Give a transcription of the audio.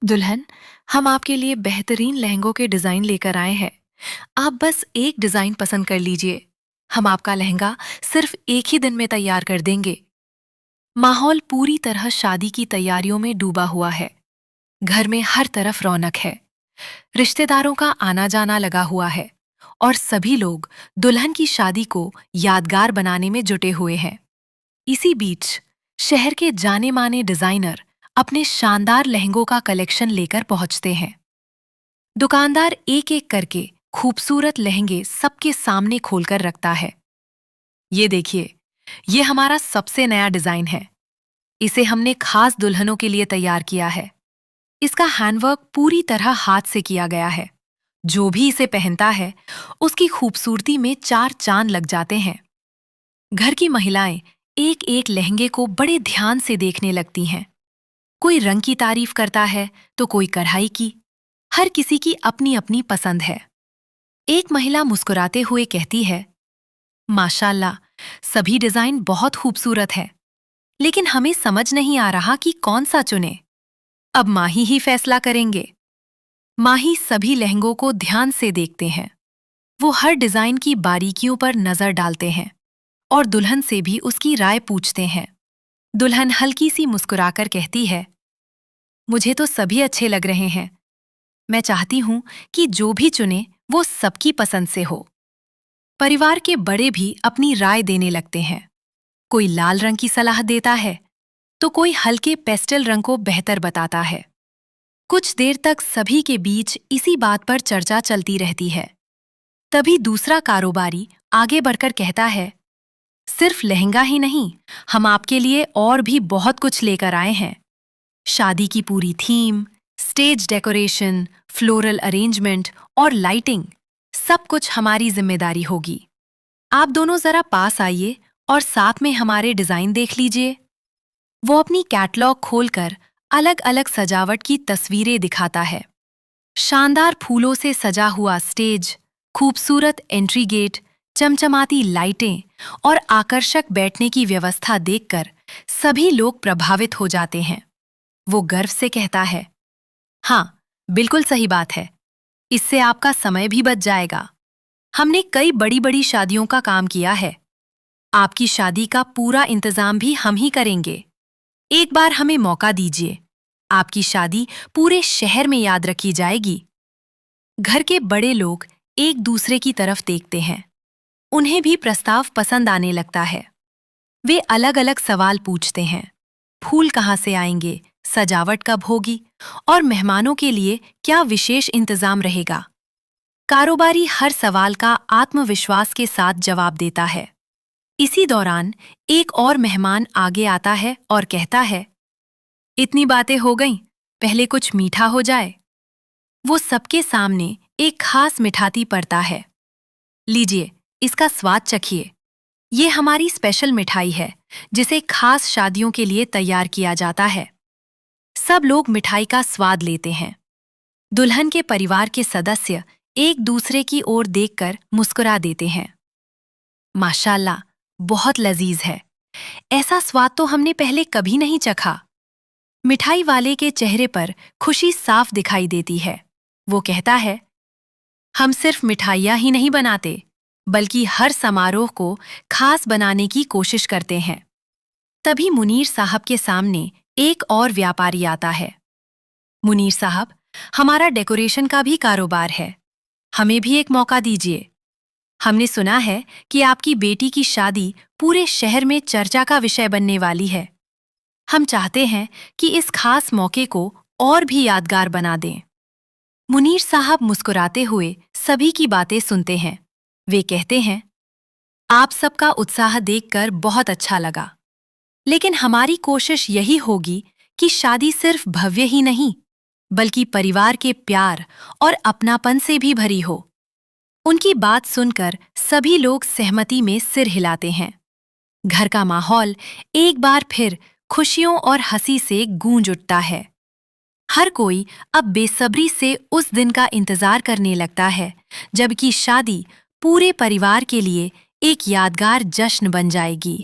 दुल्हन, हम आपके लिए बेहतरीन लहंगों के डिजाइन लेकर आए हैं। आप बस एक डिजाइन पसंद कर लीजिए। हम आपका लहंगा सिर्फ एक ही दिन में तैयार कर देंगे। माहौल पूरी तरह शादी की तैयारियों में डूबा हुआ है। घर में हर तरफ रौनक है। रिश्तेदारों का आना जाना लगा हुआ है और सभी लोग दुल्हन की शादी को यादगार बनाने में जुटे हुए हैं। इसी बीच शहर के जाने माने डिजाइनर अपने शानदार लहंगों का कलेक्शन लेकर पहुंचते हैं। दुकानदार एक एक करके खूबसूरत लहंगे सबके सामने खोलकर रखता है। ये देखिए, ये हमारा सबसे नया डिजाइन है। इसे हमने खास दुल्हनों के लिए तैयार किया है। इसका हैंडवर्क पूरी तरह हाथ से किया गया है। जो भी इसे पहनता है, उसकी खूबसूरती में चार चांद लग जाते हैं। घर की महिलाएं एक एक लहंगे को बड़े ध्यान से देखने लगती हैं। कोई रंग की तारीफ करता है तो कोई कढ़ाई की। हर किसी की अपनी अपनी पसंद है। एक महिला मुस्कुराते हुए कहती है, माशाल्लाह, सभी डिजाइन बहुत खूबसूरत है, लेकिन हमें समझ नहीं आ रहा कि कौन सा चुने। अब माही ही फैसला करेंगे। माही सभी लहंगों को ध्यान से देखते हैं। वो हर डिजाइन की बारीकियों पर नजर डालते हैं और दुल्हन से भी उसकी राय पूछते हैं। दुल्हन हल्की सी मुस्कुराकर कहती है, मुझे तो सभी अच्छे लग रहे हैं। मैं चाहती हूं कि जो भी चुने वो सबकी पसंद से हो। परिवार के बड़े भी अपनी राय देने लगते हैं। कोई लाल रंग की सलाह देता है तो कोई हल्के पेस्टल रंग को बेहतर बताता है। कुछ देर तक सभी के बीच इसी बात पर चर्चा चलती रहती है। तभी दूसरा कारोबारी आगे बढ़कर कहता है, सिर्फ लहंगा ही नहीं, हम आपके लिए और भी बहुत कुछ लेकर आए हैं। शादी की पूरी theme, stage decoration, floral arrangement और लाइटिंग, सब कुछ हमारी जिम्मेदारी होगी। आप दोनों जरा पास आइए और साथ में हमारे डिजाइन देख लीजिए। वो अपनी कैटलॉग खोलकर अलग अलग सजावट की तस्वीरें दिखाता है। शानदार फूलों से सजा हुआ स्टेज, खूबसूरत एंट्री गेट, चमचमाती लाइटें और आकर्षक बैठने की व्यवस्था देखकर सभी लोग प्रभावित हो जाते हैं। वो गर्व से कहता है, हाँ, बिल्कुल सही बात है। इससे आपका समय भी बच जाएगा। हमने कई बड़ी बड़ी शादियों का काम किया है। आपकी शादी का पूरा इंतजाम भी हम ही करेंगे। एक बार हमें मौका दीजिए। आपकी शादी पूरे शहर में याद रखी जाएगी। घर के बड़े लोग एक दूसरे की तरफ देखते हैं। उन्हें भी प्रस्ताव पसंद आने लगता है। वे अलग अलग सवाल पूछते हैं। फूल कहाँ से आएंगे, सजावट कब होगी और मेहमानों के लिए क्या विशेष इंतजाम रहेगा। कारोबारी हर सवाल का आत्मविश्वास के साथ जवाब देता है। इसी दौरान एक और मेहमान आगे आता है और कहता है, इतनी बातें हो गईं, पहले कुछ मीठा हो जाए। वो सबके सामने एक खास मिठाई पड़ता है। लीजिए, इसका स्वाद चखिए। ये हमारी स्पेशल मिठाई है, जिसे खास शादियों के लिए तैयार किया जाता है। सब लोग मिठाई का स्वाद लेते हैं। दुल्हन के परिवार के सदस्य एक दूसरे की ओर देखकर मुस्कुरा देते हैं। माशाल्लाह, बहुत लजीज है। ऐसा स्वाद तो हमने पहले कभी नहीं चखा। मिठाई वाले के चेहरे पर खुशी साफ दिखाई देती है। वो कहता है, हम सिर्फ मिठाइयाँ ही नहीं बनाते, बल्कि हर समारोह को खास बनाने की कोशिश करते हैं। तभी मुनीर साहब के सामने एक और व्यापारी आता है। मुनीर साहब, हमारा डेकोरेशन का भी कारोबार है। हमें भी एक मौका दीजिए। हमने सुना है कि आपकी बेटी की शादी पूरे शहर में चर्चा का विषय बनने वाली है। हम चाहते हैं कि इस खास मौके को और भी यादगार बना दें। मुनीर साहब मुस्कुराते हुए सभी की बातें सुनते हैं। वे कहते हैं, आप सबका उत्साह देखकर बहुत अच्छा लगा, लेकिन हमारी कोशिश यही होगी कि शादी सिर्फ भव्य ही नहीं, बल्कि परिवार के प्यार और अपनापन से भी भरी हो। उनकी बात सुनकर सभी लोग सहमति में सिर हिलाते हैं। घर का माहौल एक बार फिर खुशियों और हंसी से गूंज उठता है। हर कोई अब बेसब्री से उस दिन का इंतजार करने लगता है, जबकि शादी पूरे परिवार के लिए एक यादगार जश्न बन जाएगी।